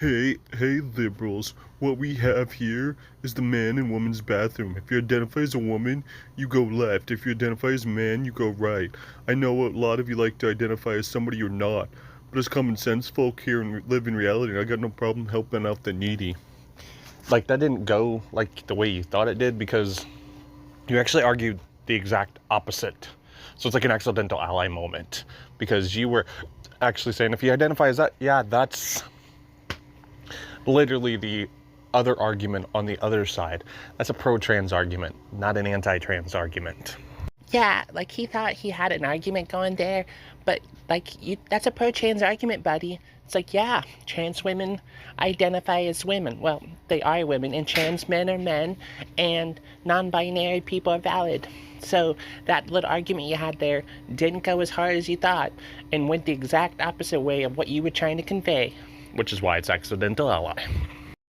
Hey, liberals. What we have here is the man and woman's bathroom. If you identify as a woman, you go left. If you identify as a man, you go right. I know a lot of you like to identify as somebody you're not, but as common sense folk here and live in reality, and I got no problem helping out the needy. Like, that didn't go like the way you thought it did because you actually argued the exact opposite. So it's like an accidental ally moment because you were actually saying if you identify as that, yeah, that's literally the other argument on the other side. That's a pro-trans argument, not an anti-trans argument. Yeah, like he thought he had an argument going there, but that's a pro-trans argument, buddy. It's like, yeah, trans women identify as women. Well, they are women, and trans men are men, and non-binary people are valid. So that little argument you had there didn't go as hard as you thought, and went the exact opposite way of what you were trying to convey. Which is why it's accidental ally.